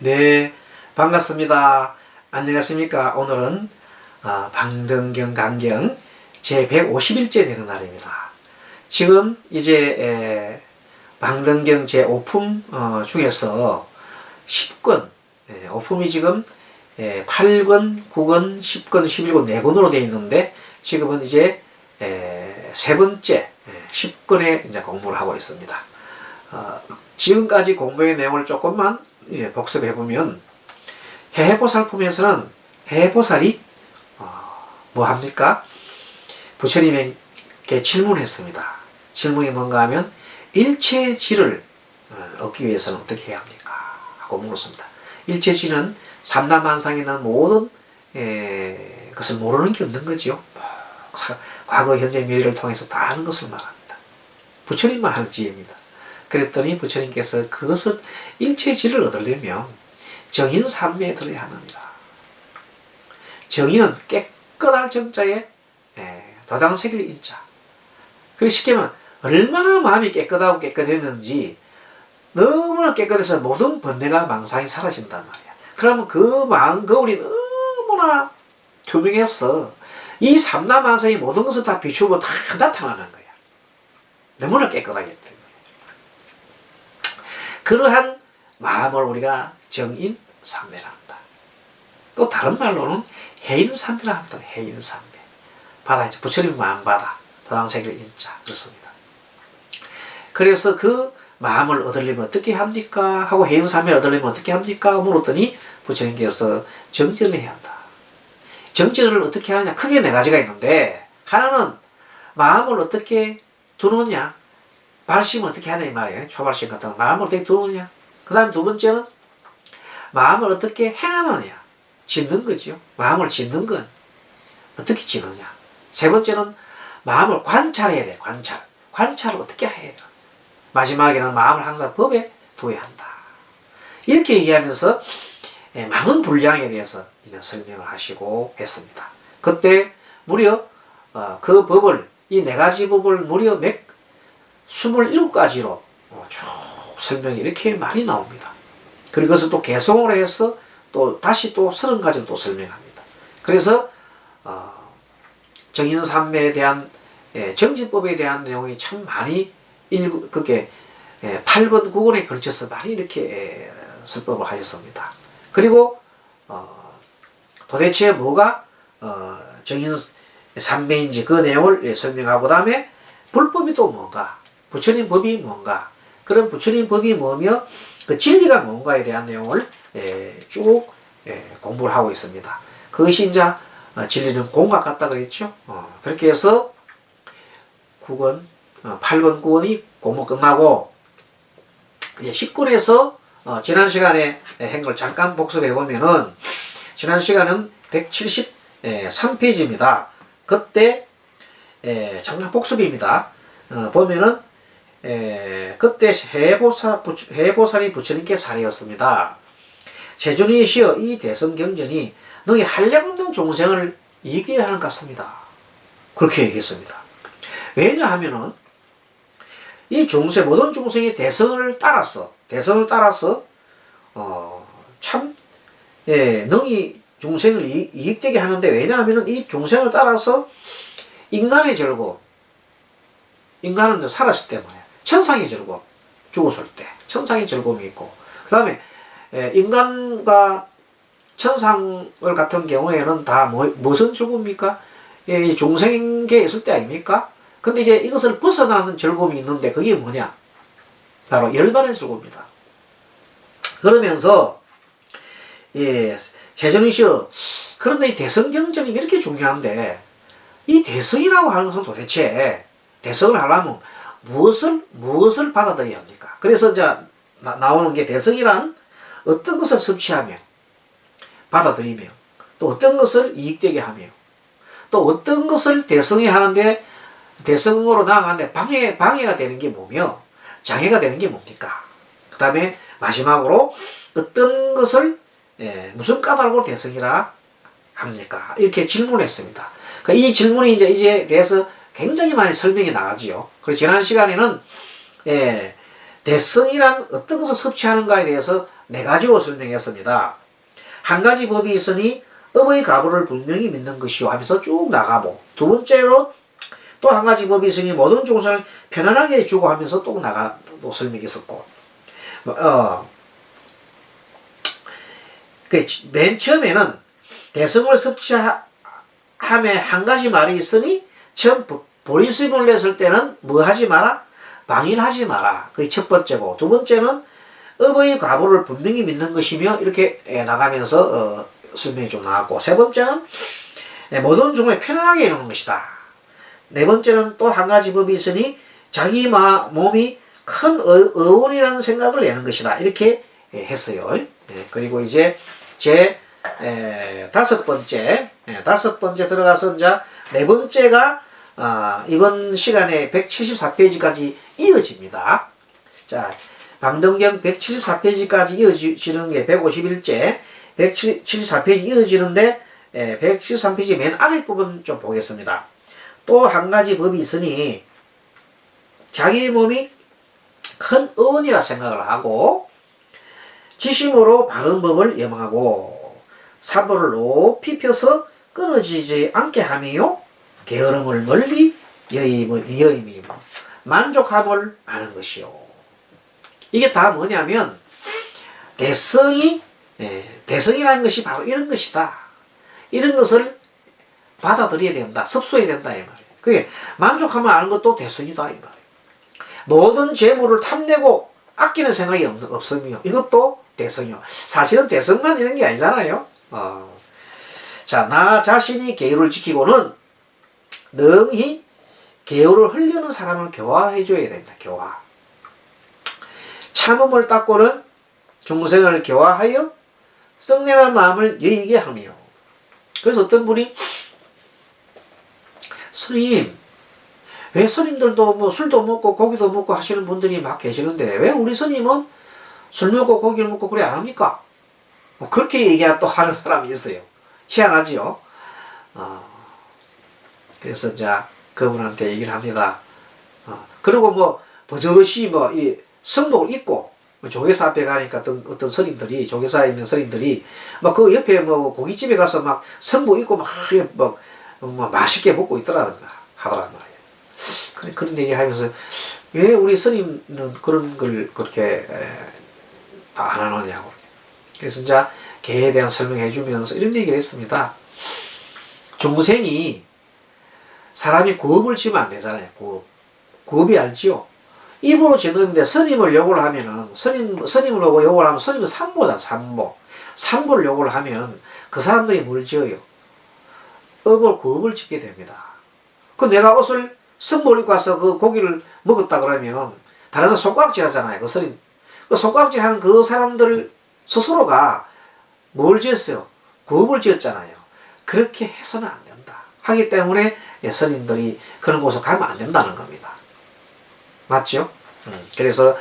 네, 반갑습니다. 안녕하십니까. 오늘은 방등경 강경 제150일째 되는 날입니다. 지금 이제 방등경 제5품 중에서 10권, 오품이 지금 8권, 9권, 10권, 11권, 4권으로 되어 있는데 지금은 이제 세 번째 10권에 이제 공부를 하고 있습니다. 지금까지 공부의 내용을 조금만 복습해 보면 해해보살품에서는 해해보살이 뭐 합니까? 부처님에게 질문했습니다. 질문이 뭔가 하면 일체지를 얻기 위해서는 어떻게 해야 합니까? 하고 물었습니다. 일체지는 삼라만상에 있는 모든 것을 모르는 게 없는 거지요. 과거, 현재, 미래를 통해서 다 아는 것을 말합니다. 부처님만 하는 지혜입니다. 그랬더니 부처님께서 그것을 일체지를 얻으려면 정인삼매에 들어야 합니다. 정인은 깨끗할 정자에 도당색일 인자. 그리고 쉽게 말하면 얼마나 마음이 깨끗하고 깨끗했는지 너무나 깨끗해서 모든 번뇌가 망상이 사라진단 말이야. 그러면 그 마음 거울이 너무나 투명해서 이 삼라만상의 모든 것을 다 비추고 다 나타나는 거야. 너무나 깨끗하기 때문에. 그러한 마음을 우리가 정인삼매라 한다. 또 다른 말로는 해인삼매라 합니다. 해인삼매. 받아야지. 부처님 마음 받아. 도당색일 인자. 그렇습니다. 그래서 그 마음을 얻으려면 어떻게 합니까? 하고 해인삼매 얻으려면 어떻게 합니까? 물었더니 부처님께서 정진을 해야 한다. 정진을 어떻게 하느냐? 크게 네 가지가 있는데 하나는 마음을 어떻게 두느냐? 발심을 어떻게 하냐 이 말이에요. 초발심 같은 거. 마음을 어떻게 두느냐. 그 다음에 두 번째는 마음을 어떻게 행하느냐. 짓는 거지요. 마음을 짓는 건 어떻게 짓느냐. 세 번째는 마음을 관찰해야 돼. 관찰을 어떻게 해야 돼. 마지막에는 마음을 항상 법에 두어야 한다. 이렇게 얘기하면서 많은 분량에 대해서 이제 설명을 하시고 했습니다. 그때 무려 그 법을 이 네 가지 법을 무려 27가지로 쭉 설명이 이렇게 많이 나옵니다. 그리고 그것을 또 개성으로 해서 또 다시 또 30가지로 또 설명합니다. 그래서 정인삼매에 대한 정진법에 대한 내용이 참 많이 그게 8권, 9권에 걸쳐서 많이 이렇게 설법을 하셨습니다. 그리고 도대체 뭐가 정인삼매인지 그 내용을 설명하고 그다음에 불법이 또 뭔가, 부처님 법이 뭔가, 그런 부처님 법이 뭐며 그 진리가 뭔가에 대한 내용을 쭉 공부를 하고 있습니다. 그것이 이제 진리는 공각 같다 그랬죠. 그렇게 해서 9권, 8권, 9권이 공부 끝나고 이제 10권에서 지난 시간에 한 걸 잠깐 복습해 보면은 지난 시간은 173페이지입니다. 그때 잠깐 복습입니다. 보면은 그때 해보살이 부처님께 사례였습니다. 세존이시여 이 대성경전이 너희 한량없는 종생을 이기게 하는 것 같습니다. 그렇게 얘기했습니다. 왜냐하면은 이 모든 종생이 대성을 따라서 참 능히 종생을 이익되게 하는데, 왜냐하면은 이 종생을 따라서 인간의 즐거움, 인간은 살았을 때 말이야. 천상의 즐거움, 죽었을 때 천상의 즐거움이 있고, 그 다음에 인간과 천상을 같은 경우에는 다 무슨 즐거움입니까? 이 종생계에 있을 때 아닙니까? 근데 이제 이것을 벗어나는 즐거움이 있는데 그게 뭐냐? 바로 열반의 즐거움이다. 그러면서 세존이시여, 그런데 이 대성경전이 이렇게 중요한데 이 대성이라고 하는 것은 도대체 대성을 하려면 무엇을 받아들여야 합니까? 그래서 이제 나오는 게 대성이란 어떤 것을 섭취하며 받아들이며 또 어떤 것을 이익되게 하며 또 어떤 것을 대성이 하는데 대성으로 나아가는데 방해가 되는 게 뭐며 장애가 되는 게 뭡니까? 그 다음에 마지막으로 어떤 것을 무슨 까닭으로 대성이라 합니까? 이렇게 질문했습니다. 이 질문이 이제 대해서 굉장히 많이 설명이 나가지요. 그래서 지난 시간에는 대성이란 어떤 것을 섭취하는가에 대해서 네 가지로 설명했습니다. 한 가지 법이 있으니 업의 가부를 분명히 믿는 것이요 하면서 쭉 나가고, 두 번째로 또 한 가지 법이 있으니 모든众生을 편안하게 주고 하면서 또 설명했었고, 맨 처음에는 대성을 섭취함에 한 가지 말이 있으니 처음 보리수입을 냈을 때는 뭐 하지 마라? 방일하지 마라. 그게 첫 번째고, 두 번째는 업의 과보를 분명히 믿는 것이며 이렇게 나가면서 설명이 좀 나왔고, 세 번째는 모든 종을 편안하게 해주는 것이다. 네 번째는 또 한 가지 법이 있으니 자기 몸이 큰 어원이라는 생각을 내는 것이다. 이렇게 했어요. 그리고 이제 다섯 번째 들어가서 이제 네 번째가 이번 시간에 174페이지까지 이어집니다. 자, 방등경 174페이지까지 이어지는 게 151째, 174페이지 이어지는데 173페이지 맨 아래 부분 좀 보겠습니다. 또 한 가지 법이 있으니 자기 몸이 큰 어원이라 생각을 하고 지심으로 바른 법을 염하고 사보를 높이 펴서 끊어지지 않게 하며 게으름을 멀리 여임이 만족함을 아는 것이요. 이게 다 뭐냐면 대성이라는 것이 바로 이런 것이다. 이런 것을 받아들여야 된다. 섭수해야 된다 이 말이에요. 그게 만족하면 아는 것도 대성이다 이 말이에요. 모든 재물을 탐내고 아끼는 생각이 없으며 이것도 대성이요. 사실은 대성만 이런 게 아니잖아요. 자, 나 자신이 계율을 지키고는 능히 계율을 흘리는 사람을 교화해 줘야 된다. 교화. 참음을 닦고는 중생을 교화하여 썩내는 마음을 여의게 하며. 그래서 어떤 분이 스님, 왜 스님들도 뭐 술도 먹고 고기도 먹고 하시는 분들이 막 계시는데 왜 우리 스님은 술 먹고 고기를 먹고 그래 안 합니까? 뭐 그렇게 또 하는 사람이 있어요. 희한하지요. 그래서 이제 그분한테 얘기를 합니다. 그리고 뭐 버젓이 이 성복을 입고 조계사 앞에 가니까 어떤 스님들이, 조계사에 있는 스님들이 막 그 옆에 뭐 고깃집에 가서 막 성복 입고 막 맛있게 먹고 있더라 하더란 말이에요. 그런 얘기 하면서 왜 우리 스님은 그런 걸 그렇게 안 하느냐고. 그래서 이제 개에 대한 설명해 주면서 이런 얘기를 했습니다. 중생이 사람이 구업을 지으면 안 되잖아요. 구업이 알지요. 입으로 지는데 스님을 욕을 하면은 스님을 보고 욕을 하면 스님은 삼보다 삼보를 욕을 하면 그 사람들이 뭘 지어요? 구업을 짓게 됩니다. 그 내가 옷을 성복을 입고 와서 그 고기를 먹었다 그러면 다른 사람 손가락질 하잖아요. 그 스님. 그 손가락질 하는 그 사람들 스스로가 뭘 지었어요? 구업을 지었잖아요. 그렇게 해서는 안 된다. 하기 때문에 스님들이 그런 곳에 가면 안 된다는 겁니다. 맞죠? 그래서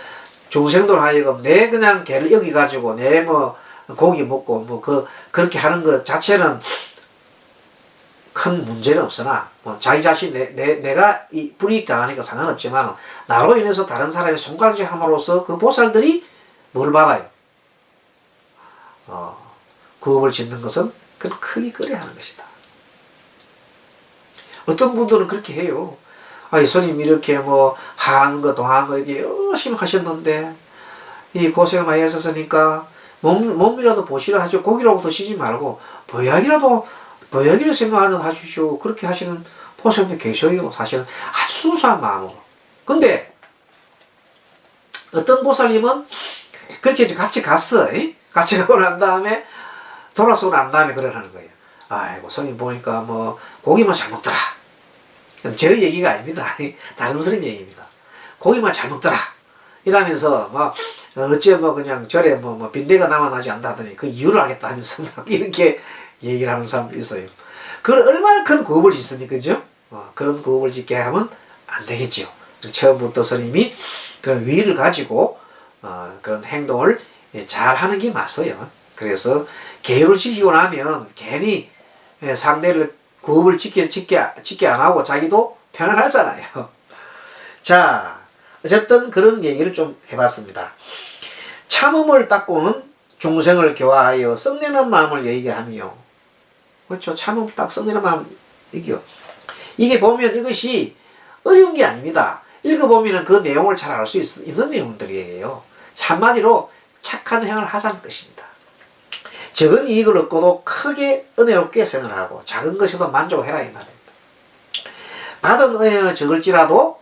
중생들 하여금 내 그냥 개를 여기가지고 내 고기 먹고 그렇게 하는 것 자체는 큰 문제는 없으나 자기 자신 내가 불이익 당하니까 상관없지만 나로 인해서 다른 사람이 손가락질 함으로써 그 보살들이 뭘 받아요? 구업을 짓는 것은 크게 꺼려하는 것이다. 어떤 분들은 그렇게 해요. 이 스님 이렇게 하한 거 동한 거 이렇게 열심히 하셨는데 이 고생을 많이 했었으니까 몸이라도 보시라 하죠. 고기라고 드시지 말고 보약이라도 생각하는 하십시오. 그렇게 하시는 보살도 계셔요. 사실은 아주 순수한 마음으로. 근데 어떤 보살님은 그렇게 같이 갔어. 같이 가고 난 다음에 돌아서고 난 다음에 그러라는 거예요. 아이고 스님 보니까 고기만 잘 먹더라. 저 얘기가 아닙니다. 다른 스님 얘기입니다. 고기만 잘 먹더라. 이러면서 어째 그냥 절에 빈대가 남아나지 않다더니 그 이유를 알겠다 하면서 이렇게 얘기를 하는 사람도 있어요. 그걸 얼마나 큰 구업을 짓습니까? 그죠? 그런 구업을 짓게 하면 안 되겠죠. 처음부터 스님이 그런 위를 가지고 그런 행동을 잘 하는 게 맞어요. 그래서 계율을 지키고 나면 괜히 상대를 구업을 지게 안 하고 자기도 편안하잖아요. 자, 어쨌든 그런 얘기를 좀 해봤습니다. 참음을 닦고는 중생을 교화하여 썩내는 마음을 얘기하며, 그렇죠. 참음 딱 썩내는 마음 얘기요. 이게 보면 이것이 어려운 게 아닙니다. 읽어보면 그 내용을 잘 알 수 있는 내용들이에요. 한마디로 착한 행을 하자는 것입니다. 적은 이익을 얻고도 크게 은혜롭게 생활하고 작은 것에도 만족해라 이 말입니다. 받은 은혜는 적을지라도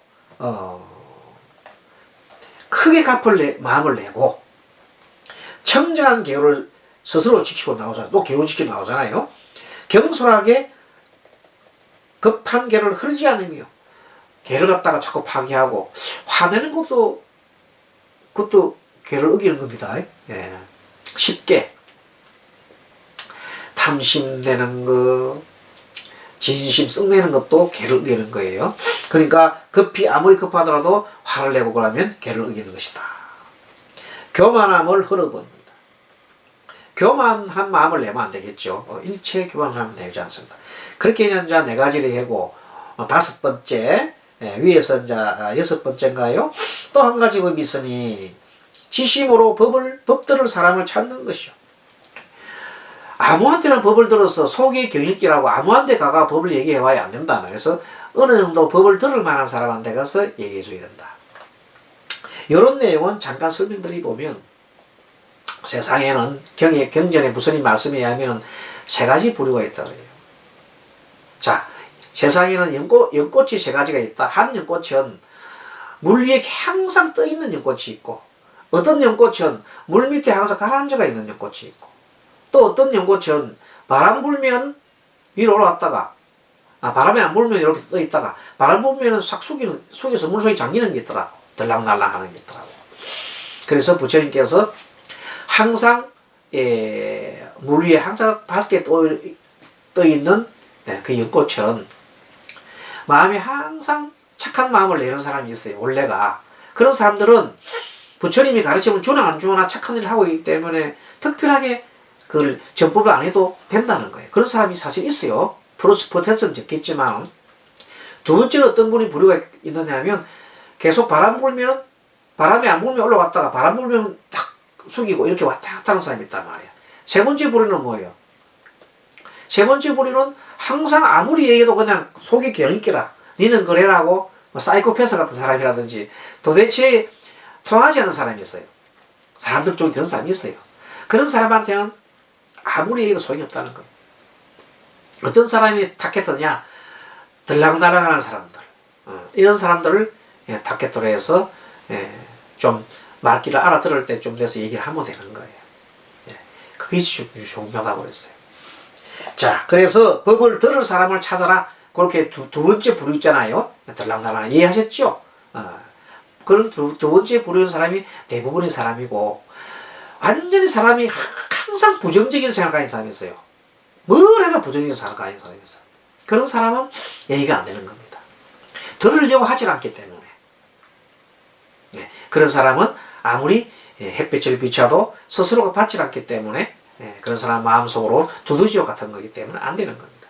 크게 갚을 마음을 내고 청정한 계율을 스스로 지키고 나오잖아요. 또 계율 지키고 나오잖아요. 경솔하게 급한 계를 흐르지 않으며 계를 갖다가 자꾸 파기하고 화내는 것도 그것도 계를 어기는 겁니다. 예. 쉽게 탐심내는 거, 진심 썩내는 것도 계를 어기는 거예요. 그러니까 아무리 급하더라도 화를 내고 그러면 계를 어기는 것이다. 교만함을 흘러봅니다. 교만한 마음을 내면 안 되겠죠. 일체 교만하면 되지 않습니다. 그렇게 이제 네 가지를 하고 다섯 번째 위에서 이제 여섯 번째인가요? 또 한 가지 법이 있으니 지심으로 법들을 사람을 찾는 것이요. 아무한테나 법을 들어서 속이 경읽기라고 아무한테 가가 법을 얘기해봐야 안 된다. 그래서 어느 정도 법을 들을 만한 사람한테 가서 얘기해줘야 된다. 이런 내용은 잠깐 설명드리보면 세상에는 경전에 무슨 말씀에 하면 세 가지 부류가 있다고 해요. 자, 세상에는 연꽃이 세 가지가 있다. 한 연꽃은 물 위에 항상 떠 있는 연꽃이 있고, 어떤 연꽃은 물 밑에 항상 가라앉아가 있는 연꽃이 있고, 또 어떤 연꽃은 바람 불면 위로 올라왔다가, 바람에 안 불면 이렇게 떠 있다가, 바람 불면 싹 속에서 물속에 잠기는 게 있더라고. 들락날락 하는 게 있더라고. 그래서 부처님께서 항상 물 위에 항상 밝게 떠 있는 그 연꽃은 마음이 항상 착한 마음을 내는 사람이 있어요. 원래가. 그런 사람들은 부처님이 가르치면 주나 안 주나 착한 일을 하고 있기 때문에 특별하게 그걸 전법을 안 해도 된다는 거예요. 그런 사람이 사실 있어요. 프로스포테스는 적겠지만. 두 번째는 어떤 분이 부류가 있느냐 하면 계속 바람 불면 바람이 안 불면 올라갔다가 바람 불면 탁 숙이고 이렇게 왔다 갔다 하는 사람이 있단 말이야. 세 번째 부류는 뭐예요? 세 번째 부류는 항상 아무리 얘기해도 그냥 속이 경있기라. 니는 그래라고 사이코패스 같은 사람이라든지 도대체 통하지 않는 사람이 있어요. 사람들 중에 그런 사람이 있어요. 그런 사람한테는 아무리 얘기해도 소용이 없다는 거예요. 어떤 사람이 타켓이냐? 들락날락하는 사람들. 이런 사람들을 타켓으로 해서 좀 말귀를 알아들을 때 좀 돼서 얘기를 하면 되는 거예요. 그게 중요하다고 그랬어요. 자, 그래서 법을 들을 사람을 찾아라. 그렇게 두 번째 부류 있잖아요. 들락날락 이해하셨죠? 그런 두 번째 부류는 사람이 대부분의 사람이고, 완전히 사람이 항상 부정적인 생각하는 사람이 있어요. 뭘 해도 부정적인 생각하는 사람이 있어요. 그런 사람은 얘기가 안 되는 겁니다. 들으려고 하질 않기 때문에. 그런 사람은 아무리 햇빛을 비춰도 스스로가 받지 않기 때문에 그런 사람 마음속으로 두더지옥 같은 거기 때문에 안 되는 겁니다.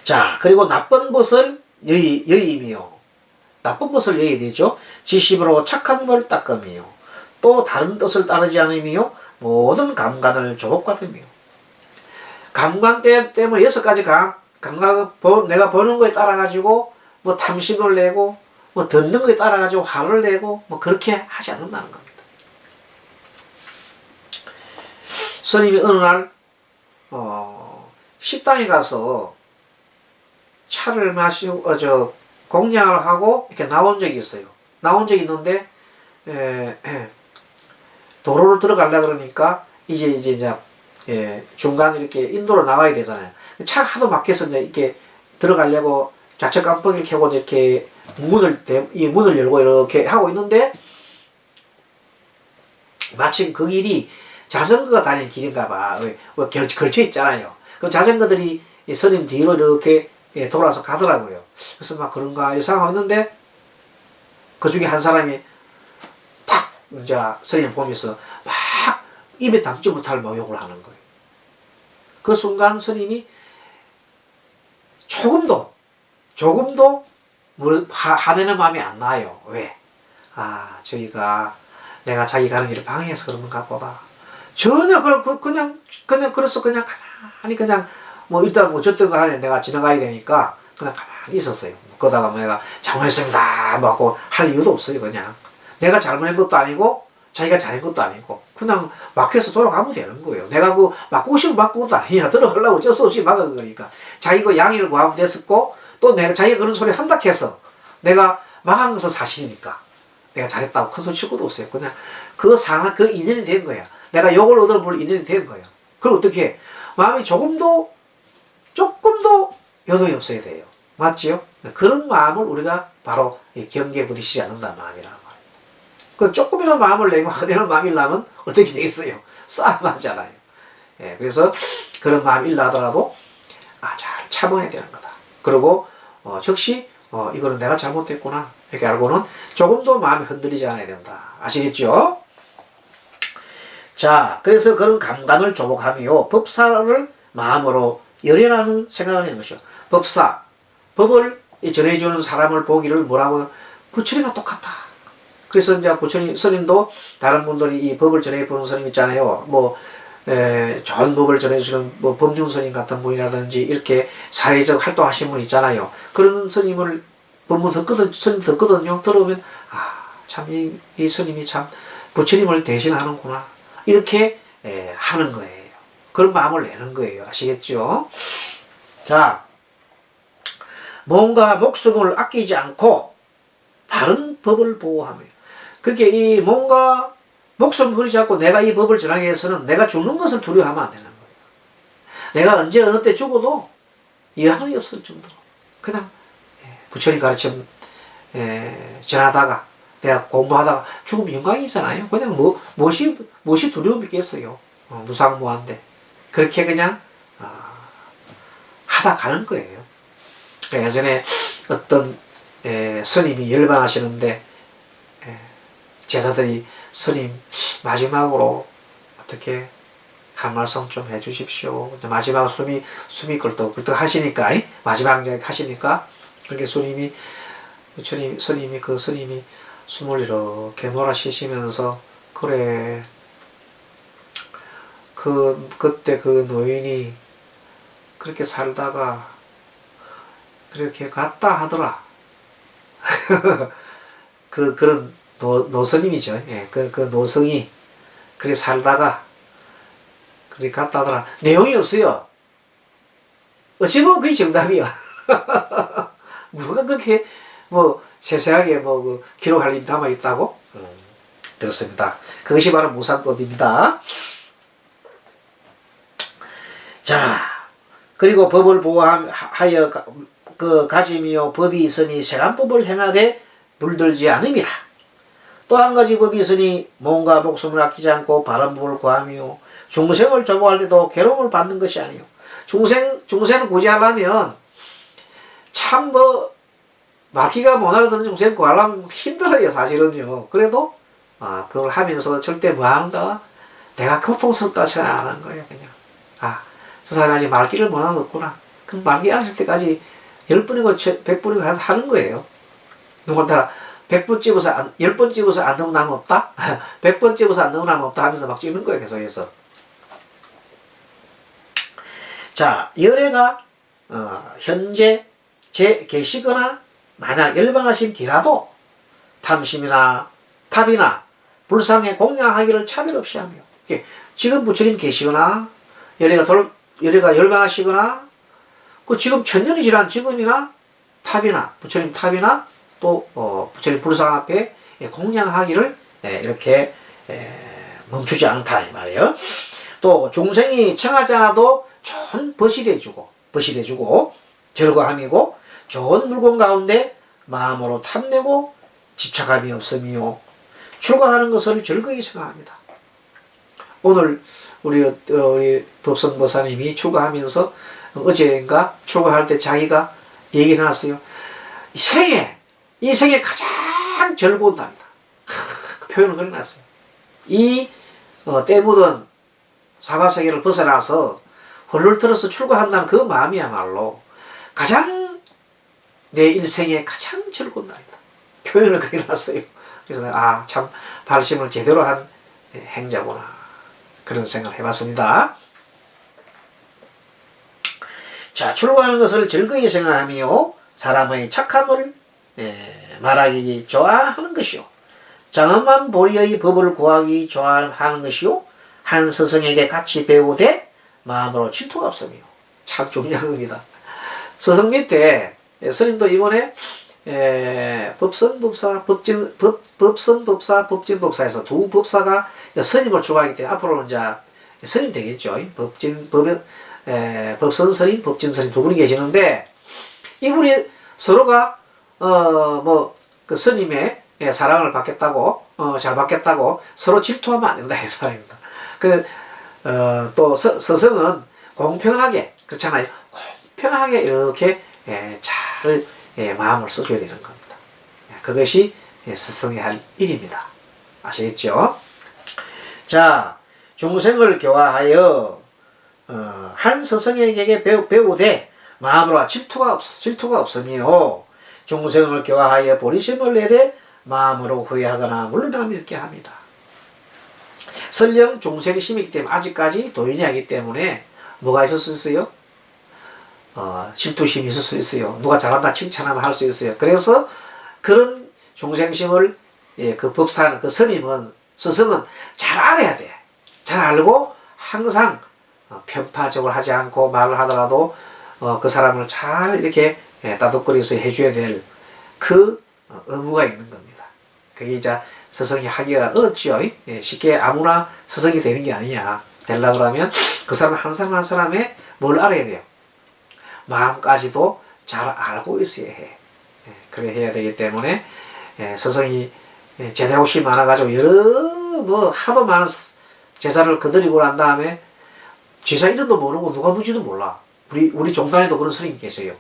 자, 그리고 나쁜 것을 여의이며, 나쁜 것을 여의야 되죠. 지심으로 착한 걸 닦으며, 또 다른 뜻을 따르지 않으며, 모든 감관을 조복받으며. 감관 때문에 6가지 감각, 내가 보는 거에 따라가지고, 뭐 탐심을 내고, 뭐 듣는 거에 따라가지고 화를 내고, 뭐 그렇게 하지 않는다는 겁니다. 스님이 어느 날, 식당에 가서 차를 마시고, 공양을 하고 이렇게 나온 적이 있어요. 나온 적이 있는데, 도로를 들어가려고 그러니까, 이제 중간에 이렇게 인도로 나와야 되잖아요. 차가 하도 막혀서 이제 이렇게 들어가려고 좌측 깜빡이를 켜고 이렇게 문을 열고 이렇게 하고 있는데, 마침 그 길이 자전거가 다니는 길인가 봐. 걸쳐 있잖아요. 그럼 자전거들이 스님 뒤로 이렇게 돌아서 가더라고요. 그래서 막 그런가 이상하고 있는데, 그 중에 한 사람이 탁 이제 스님 보면서 막 입에 담지 못할 모욕을 하는 거예요. 그 순간 스님이 조금도 화내는 마음이 안 나요. 왜? 저희가 내가 자기 가는 길을 방해해서 그런가 보다. 전혀 그냥 그래서 그냥 가만히 그냥 일단 어쨌든 간에 내가 지나가야 되니까 그냥 가만히 있었어요. 그러다가 내가 잘못했습니다 뭐 하고 할 이유도 없어요. 그냥 내가 잘못한 것도 아니고 자기가 잘한 것도 아니고 그냥 막혀서 돌아가면 되는 거예요. 내가 막고 싶으면 막고 것도 아니야. 들어가려고 어쩔 수 없이 막은 거니까. 자기가 양해를 구하면 됐었고 또 내가 자기가 그런 소리 한다 해서 내가 망한 것은 사실이니까 내가 잘했다고 큰 소리 칠 것도 없어요. 그냥 그 상황 그 인연이 된 거야. 내가 욕을 얻어볼 인연이 된 거예요. 그럼 어떻게 해? 마음이 조금도 여동이 없어야 돼요. 맞지요? 그런 마음을 우리가 바로 경계에 부딪히지 않는다는 마음이란 말이에요. 그 조금이라도 마음을 내고 되는 마음이려면 어떻게 되겠어요? 싸움하잖아요. 그래서 그런 마음이 일라 하더라도 잘 참아야 되는 거다. 그리고 즉시 이거는 내가 잘못됐구나 이렇게 알고는 조금도 마음이 흔들리지 않아야 된다. 아시겠죠? 자, 그래서 그런 감관을 조복하며 법사를 마음으로 열애라는 생각을 하는 것이요. 법사, 법을 전해주는 사람을 보기를 뭐라고? 부처님과 똑같다. 그래서 이제 부처님, 스님도 다른 분들이 이 법을 전해보는 스님 있잖아요. 좋은 법을 전해주는 법륜 스님 같은 분이라든지 이렇게 사회적 활동하시는 분 있잖아요. 그런 스님을 법문 스님 듣거든요. 들어오면 참 이 스님이 참 부처님을 대신하는구나 이렇게 하는 거예요. 그런 마음을 내는 거예요. 아시겠죠? 자, 몸과 목숨을 아끼지 않고 바른 법을 보호하며 그렇게 이 몸과 목숨 버리지 않고 내가 이 법을 전하기 위해서는 내가 죽는 것을 두려워하면 안 되는 거예요. 내가 언제 어느 때 죽어도 여한이 없을 정도로 그냥 부처님 가르침 전하다가 내가 공부하다가 죽으면 영광이잖아요. 그냥 무엇이 두려움이 있겠어요. 무상무한데 그렇게 그냥 하다 가는 거예요. 예전에 어떤 스님이 열반하시는데 제자들이 스님 마지막으로 어떻게 한 말씀 좀 해주십시오. 마지막 숨이 꿀떡꿀떡 하시니까 마지막 하시니까 그렇게 스님이 숨을 이렇게 몰아쉬시면서 그래 그때 그 노인이 그렇게 살다가 그렇게 갔다 하더라. 그런 노스님이죠. 그 노성이 그렇게 살다가 그렇게 갔다 하더라. 내용이 없어요. 어찌 보면 그게 정답이야. 누가 그렇게 세세하게 기록할 일이 남아있다고? 그렇습니다. 그것이 바로 무상법입니다. 자, 그리고 법을 보호하여 가짐이요 법이 있으니 세간법을 행하되 물들지 않음이라. 또 한 가지 법이 있으니 몸과 목숨을 아끼지 않고 바른 법을 구하며 중생을 조복할 때도 괴로움을 받는 것이 아니요. 중생을 구제하려면 참 말귀가 못 알아듣는 중생 구하려면 힘들어요, 사실은요. 그래도 그걸 하면서 절대 뭐한다? 내가 고통스럽다 생각 안 하는 거예요, 그냥. 저 사람이 아직 말귀를 못 알아듣구나. 그럼 말귀 알았을 때까지 10번이고 100번이고 하는 거예요. 누군가 100번 찝어서 10번 찝어서 안 넣으면 남 없다? 100번 찝어서 안 넣으면 남 없다 하면서 막 찍는 거예요, 계속해서. 자, 열애가 현재 계시거나 만약 열반하신 뒤라도 탐심이나 탑이나 불상에 공양하기를 차별 없이 하며 지금 부처님 계시거나 열애가 열반하시거나 지금 천년이 지난 지금이나 부처님 탑이나 또 부처님 불상 앞에 공양하기를 이렇게 멈추지 않다 이 말이에요. 또 중생이 청하지 않아도 좋은 버실해주고 절거함이고 좋은 물건 가운데 마음으로 탐내고 집착함이 없으며 추구하는 것을 즐거이 생각합니다. 오늘 우리 법선보사님이 추구하면서 어제인가 추구할 때 자기가 얘기를 해놨어요. 이 생에 가장 즐거운 날이다. 그 표현을 그려놨어요. 이 때 묻은 사바세계를 벗어나서 홀를 들어서 출가한다는 그 마음이야말로 가장 내 일생의 가장 즐거운 날이다. 표현을 그렇게 놨어요. 그래서 내가 참 발심을 제대로 한 행자구나. 그런 생각을 해봤습니다. 자, 출가하는 것을 즐거이 생각하며 사람의 착함을 말하기 좋아하는 것이요. 장엄한 보리의 법을 구하기 좋아하는 것이요. 한 스승에게 같이 배우되 마음으로 질투가 없으며. 참 중요한 겁니다. 스승 밑에 스님도 이번에 법선법사, 법진법사에서 두 법사가 스님을 추구하기 때문에 앞으로는 이제 스님 되겠죠. 법선 스님, 법진 스님 두 분이 계시는데 이분이 서로가 그 스님의 사랑을 받겠다고 잘 받겠다고 서로 질투하면 안 된다 이 말입니다. 또 스승은 공평하게 그렇잖아요. 공평하게 이렇게 잘 마음을 써줘야 되는 겁니다. 그것이 스승이 할 일입니다. 아시겠죠? 자, 중생을 교화하여 한 스승에게 배우되 마음으로 질투가 없으며 중생을 교화하여 보리심을 내되 마음으로 후회하거나 물러남이 없게 합니다. 설령 중생심이기 때문에 아직까지 도인이 하기 때문에 뭐가 있을 수 있어요? 질투심이 있을 수 있어요. 누가 잘한다 칭찬하면 할 수 있어요. 그래서 그런 중생심을 그 법사는 그 스승은 잘 알아야 돼. 잘 알고 항상 편파적으로 하지 않고 말을 하더라도 그 사람을 잘 이렇게 따뜻거려서 해줘야 될 그 의무가 있는 겁니다. 그게 이제 스승이 하기가 어렵죠. 쉽게 아무나 스승이 되는 게 아니냐. 되려고 하면 그 사람 한 사람 한 사람의 뭘 알아야 돼요. 마음까지도 잘 알고 있어야 해. 그래 해야 되기 때문에 스승이 제자욕이 많아가지고 여러 하도 많은 제자를 거느리고 난 다음에 제자 이름도 모르고 누가 누군지도 몰라. 우리 종단에도 그런 스님이 계세요.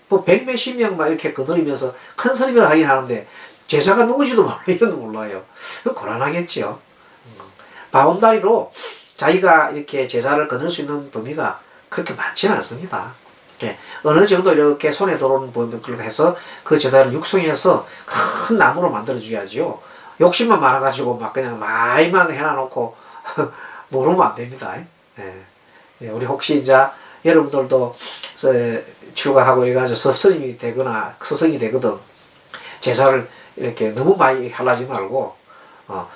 뭐 백몇십 명 막 이렇게 거느리면서 큰 스님이라 하긴 하는데 제자가 누군지도 몰라. 이름도 몰라요. 고난하겠지요. 바운다리로 자기가 이렇게 제자를 거둘 수 있는 범위가 그렇게 많지는 않습니다. 어느 정도 이렇게 손에 들어오는 범위를 해서 그 제자를 육성해서 큰 나무로 만들어줘야지요. 욕심만 많아가지고 막 그냥 마이만 해놔놓고 모르면 안 됩니다. 우리 혹시 이제 여러분들도 출가하고 이래가지고 스승이 되거나 스승이 되거든. 제자를 이렇게 너무 많이 하려지 말고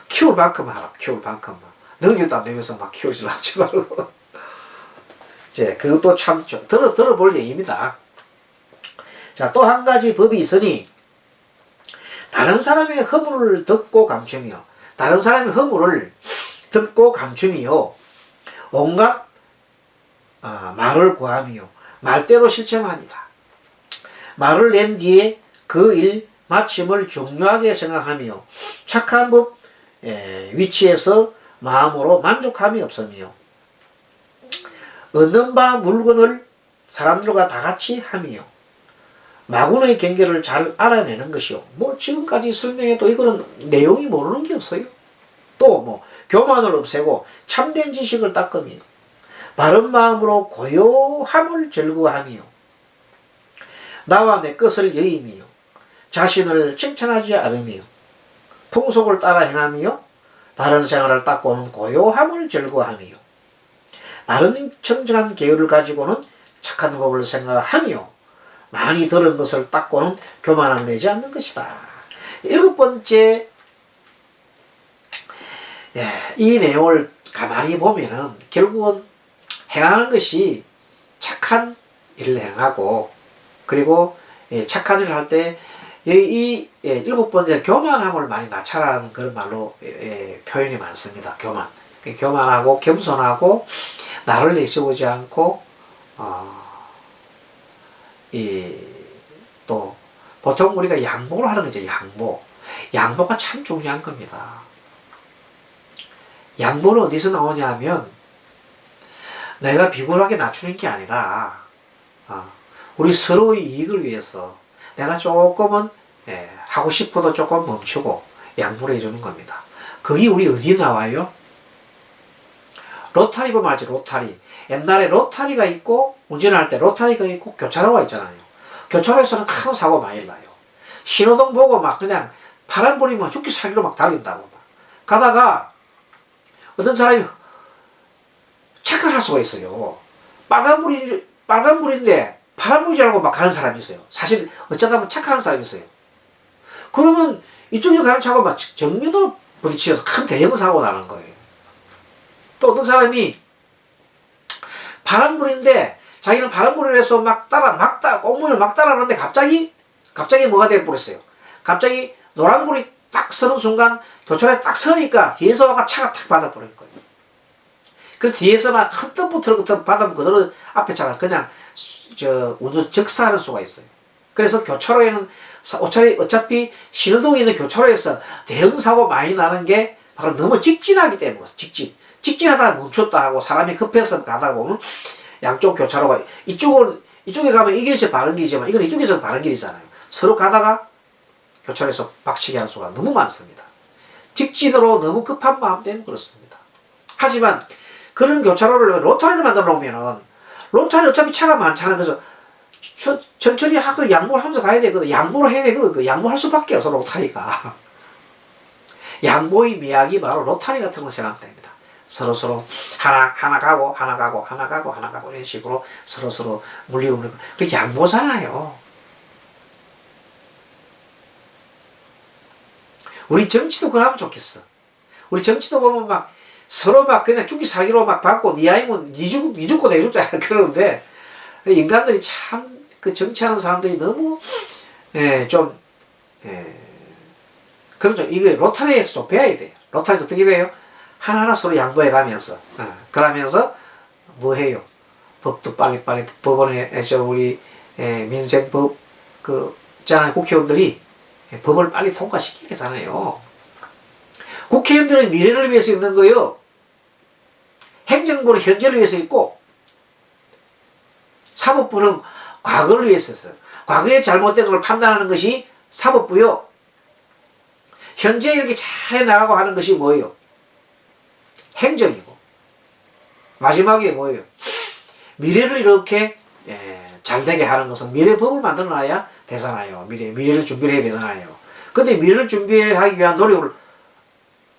키울 만큼 하라. 키울 만큼만. 능력도 안 되면서 막 키우지 말고. 그것도 참 들어볼 얘기입니다. 자, 또 한 가지 법이 있으니 다른 사람의 허물을 듣고 감추며 다른 사람의 허물을 듣고 감추며 온갖 말을 구하며 말대로 실천합니다. 말을 낸 뒤에 그 일 마침을 중요하게 생각하며 착한 법 위치에서 마음으로 만족함이 없으며 얻는 바 물건을 사람들과 다 같이 하며 마군의 경계를 잘 알아내는 것이요. 뭐 지금까지 설명해도 이거는 내용이 모르는 게 없어요. 또 교만을 없애고 참된 지식을 닦으며 바른 마음으로 고요함을 즐거워하며 나와 내 것을 여의며 자신을 칭찬하지 않으며 풍속을 따라 행하며 바른 생활을 닦고는 고요함을 즐거워하며 바른 청정한 계율을 가지고는 착한 법을 생각하며 많이 들은 것을 닦고는 교만을 내지 않는 것이다. 7번째, 이 내용을 가만히 보면은 결국은 행하는 것이 착한 일을 행하고 그리고 착한 일을 할 때 이 7번째 교만함을 많이 낮춰라는 그런 말로 표현이 많습니다. 교만하고 겸손하고 나를 내세우지 않고 또 보통 우리가 양보를 하는 거죠. 양보가 참 중요한 겁니다. 양보는 어디서 나오냐 하면 내가 비굴하게 낮추는 게 아니라 우리 서로의 이익을 위해서 내가 조금은 하고 싶어도 조금 멈추고 양보를 해주는 겁니다. 그게 우리 어디에 나와요? 로타리 보면 알지. 로타리. 옛날에 로타리가 있고 운전할 때 로타리가 있고 교차로가 있잖아요. 교차로에서는 큰 사고 많이 나요. 신호등 보고 막 그냥 파란 불이면 죽기 살기로 막 달린다고. 막. 가다가 어떤 사람이 착각할 수가 있어요. 빨간 불인데 파란 불인 줄 알고 막 가는 사람이 있어요. 사실 어쩌다 보면 착각하는 사람이 있어요. 그러면 이쪽에 가는 차가 막 정면으로 부딪혀서 큰 대형 사고 나는 거예요. 또 어떤 사람이 파란불인데 자기는 파란불을 해서 꽁무니를 막 따라하는데 갑자기 뭐가 돼버렸어요. 갑자기 노란불이 딱 서는 순간 교차로에 딱 서니까 뒤에서 차가 탁 받아버린 거예요. 그래서 뒤에서 막 흠떡부터 받아보면 그대로 앞에 차가 그냥 운전 적사하는 수가 있어요. 그래서 교차로에는 어차피 신호등이 있는 교차로에서 대형 사고 많이 나는 게 바로 너무 직진하기 때문에 직진하다가 멈췄다 하고 사람이 급해서 가다가 보면 양쪽 교차로가 이쪽에 가면 이게 이제 바른 길이지만 이건 이쪽에서 바른 길이잖아요. 서로 가다가 교차로에서 박치기 하는 수가 너무 많습니다. 직진으로 너무 급한 마음 때문에 그렇습니다. 하지만 그런 교차로를 로터리를 만들어 놓으면은 로터리 어차피 차가 많잖아요. 그래서 천천히 하고 양보를 하면서 가야 되거든. 양보를 해야 되거든. 양보할 수밖에 없어, 로타리가. 양보의 미학이 바로 로타리 같은 걸 생각하면 됩니다. 서로 하나 가고 이런 식으로 서로 물리고 그게 양보잖아요. 우리 정치도 그러면 좋겠어. 우리 정치도 보면 막 서로 막 그냥 죽기 살기로 막 받고 니 아니면 니 죽고 내 죽자 그러는데 인간들이 참 그 정치하는 사람들이 너무 그렇죠. 이거 로타리에서 좀 배워야 돼요. 로타리에서 어떻게 배워요? 하나하나 서로 양보해 가면서 그러면서 뭐 해요? 법도 빨리 법원에 우리 민생법 있잖아요. 국회의원들이 법을 빨리 통과시키잖아요. 국회의원들은 미래를 위해서 있는 거예요. 행정부는 현재를 위해서 있고 사법부는 과거를 위해서 있어요. 과거에 잘못된 걸 판단하는 것이 사법부요. 현재 이렇게 잘 해나가고 하는 것이 뭐예요? 행정이고 마지막에 뭐예요? 미래를 이렇게 잘 되게 하는 것은 미래법을 만들어 놔야 되잖아요. 미래를 준비를 해야 되잖아요. 근데 미래를 준비하기 위한 노력을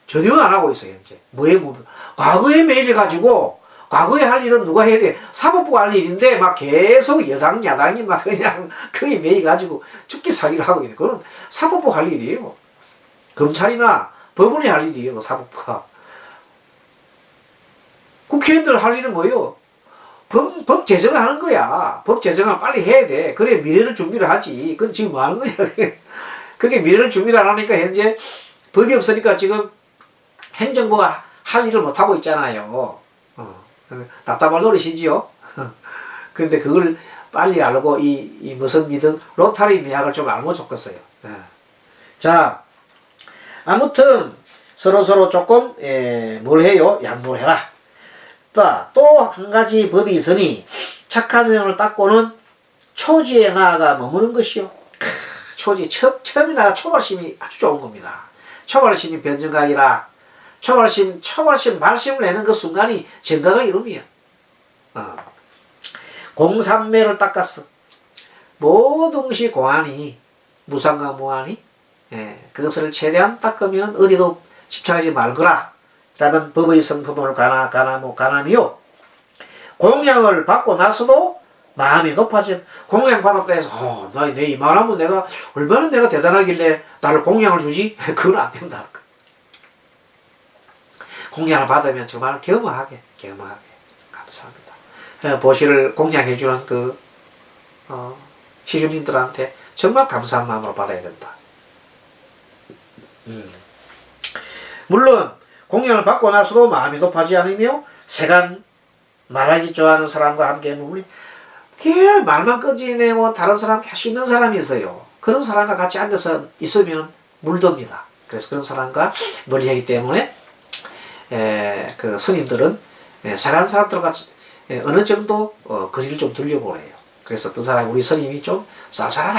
전혀 안 하고 있어요. 현재 과거의 매일 가지고 과거에 할 일은 누가 해야 돼? 사법부가 할 일인데 막 계속 여당 야당이 막 그냥 그게 매일 가지고 죽기 살기를 하고 있는 그건 사법부 할 일이에요. 검찰이나 법원이 할 일이에요. 사법부가. 국회의원들 할 일은 뭐예요? 법 제정을 하는 거야. 법 제정을 빨리 해야 돼. 그래 미래를 준비를 하지. 그건 지금 뭐 하는 거야? 그게 미래를 준비를 안 하니까 현재 법이 없으니까 지금 행정부가 할 일을 못 하고 있잖아요. 답답할 노릇이지요. 근데 그걸 빨리 알고 이 무슨 믿음 로타리 미학을 좀 알면 좋겠어요. 자, 아무튼 서로 조금 뭘 해요? 양보를 해라. 또 한 가지 법이 있으니 착한 명을 닦고는 초지에 나아가 머무는 것이요. 초지 처음에 나가 초발심이 아주 좋은 겁니다. 초발심이 변정각이라 초발심 말심을 내는 그 순간이 정각의 이름이야. 공삼매를 닦았어. 모든 것이 공안이 무상과 무한이 그것을 최대한 닦으면 어디도 집착하지 말거라. 라는 법의 성품을 가나미요. 공양을 받고 나서도 마음이 높아져. 공양 받았다 해서 내 이만하면 내가 얼마나 내가 대단하길래 나를 공양을 주지? 그건 안 된다. 공양을 받으면 정말 겸허하게 감사합니다. 보시를 공양해주는 시주님들한테 정말 감사한 마음으로 받아야 된다. 물론 공양을 받고 나서도 마음이 높아지지 않으며 세간 말하기 좋아하는 사람과 함께 머물리 말만 끄지네 다른 사람 계속 있는 사람이 있어요. 그런 사람과 같이 앉아서 있으면 물듭니다. 그래서 그런 사람과 멀리하기 때문에 그 스님들은 세간 사람들과 어느 정도 거리를 좀 두려고 해요. 그래서 어떤 사람 우리 스님이 좀 쌀쌀하다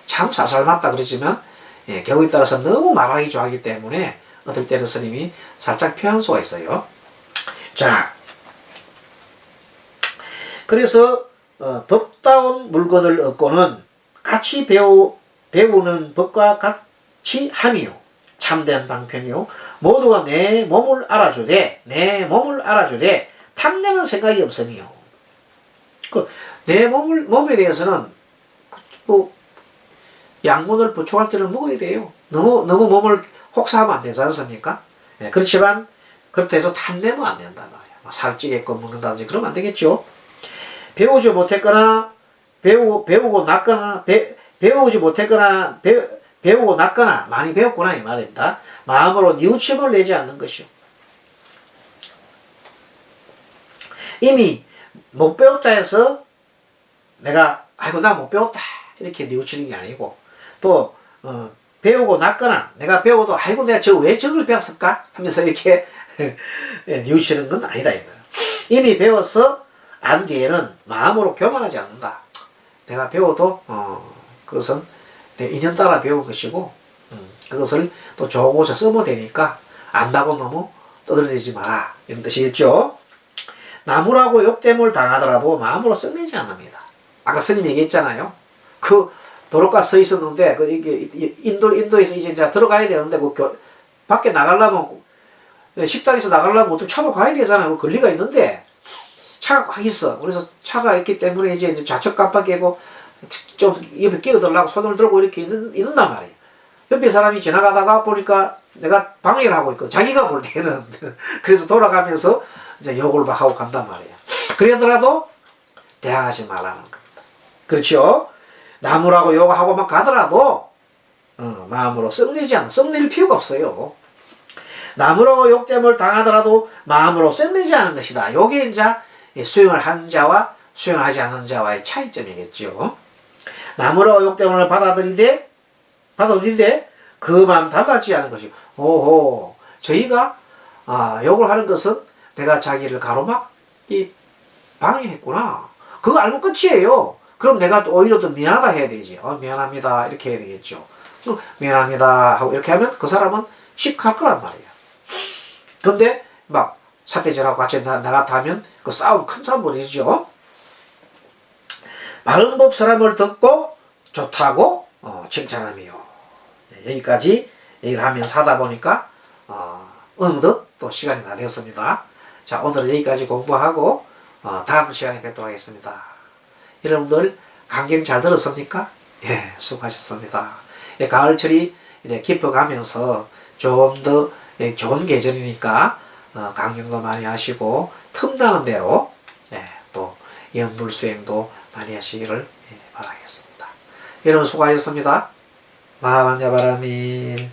참 쌀쌀 맞다 그러지만 경우에 따라서 너무 말하기 좋아하기 때문에 어떨 때는 스님이 살짝 피하는 수가 있어요. 자, 그래서 법다운 물건을 얻고는 같이 배우는 법과 같이 함이요. 참된 방편이요. 모두가 내 몸을 알아주되 탐내는 생각이 없음이요. 내 몸에 대해서는 뭐 양분을 보충할 때는 먹어야 돼요. 너무 몸을 혹사하면 안 되지 않습니까? 예, 그렇지만 그렇다 해서 탐내면 안 된단 말이야. 살찌게끔 먹는다든지 그러면 안 되겠죠. 배우지 못했거나 배우고 났거나 배우지 못했거나 배우고 났거나 많이 배웠구나 이 말입니다. 마음으로 뉘우침을 내지 않는 것이요. 이미 못 배웠다 해서 내가 아이고 나 못 배웠다 이렇게 뉘우치는 게 아니고 또 배우고 났거나 내가 배워도 아이고 내가 왜 저걸 배웠을까 하면서 이렇게 뉘우치는 건 아니다 이거예요. 이미 배워서 안 뒤에는 마음으로 교만하지 않는다. 내가 배워도 그것은 내 인연 따라 배운 것이고 그것을 또 좋은 곳에 쓰면 되니까 안다고 너무 떠들어대지 마라 이런 뜻이겠죠. 나무라고 욕됨을 당하더라도 마음으로 썩내지 않습니다. 아까 스님이 얘기했잖아요. 그 도로가 서 있었는데 이게 인도에서 이제 들어가야 되는데 밖에 나가려면 식당에서 나가려면 어떻게 차로 가야 되잖아요. 거리가 있는데 차가 꽉 있어. 그래서 차가 있기 때문에 이제 좌측 깜빡이고 좀 옆에 끼어들려고 손을 들고 이렇게 있는단 말이에요. 옆에 사람이 지나가다가 보니까 내가 방해를 하고 있거든. 자기가 볼 때는. 그래서 돌아가면서 이제 욕을 막 하고 간단 말이에요. 그러더라도 대항하지 말라는 겁니다. 그렇죠? 나무라고 욕하고 막 가더라도 마음으로 썩낼 필요가 없어요. 나무라고 욕됨을 당하더라도 마음으로 썩내지 않은 것이다. 요게 이제 수용을 한 자와 수용하지 않는 자와의 차이점이겠죠. 나무라고 욕됨을 받아들이되 그 마음 달라지지 않은 것이고, 오호, 저희가 욕을 하는 것은 내가 자기를 가로막이 방해했구나. 그거 알고 끝이에요. 그럼 내가 오히려 더 미안하다 해야 되지. 미안합니다. 이렇게 해야 되겠죠. 미안합니다. 하고 이렇게 하면 그 사람은 씩 할 거란 말이야. 근데 막 사태절하고 같이 나갔다 하면 그 싸움, 큰 싸움 벌이죠. 바른 법 사람을 듣고 좋다고 칭찬하며. 네, 여기까지 얘기를 하면서 하다 보니까 어느덧 또 시간이 다 됐습니다. 자, 오늘은 여기까지 공부하고 다음 시간에 뵙도록 하겠습니다. 여러분들 강경 잘 들었습니까? 예, 수고하셨습니다. 예, 가을철이 깊어가면서 좀 더 좋은 계절이니까 강경도 많이 하시고 틈나는 대로 또 연불 수행도 많이 하시기를 바라겠습니다. 여러분 수고하셨습니다. 마하반야바라밀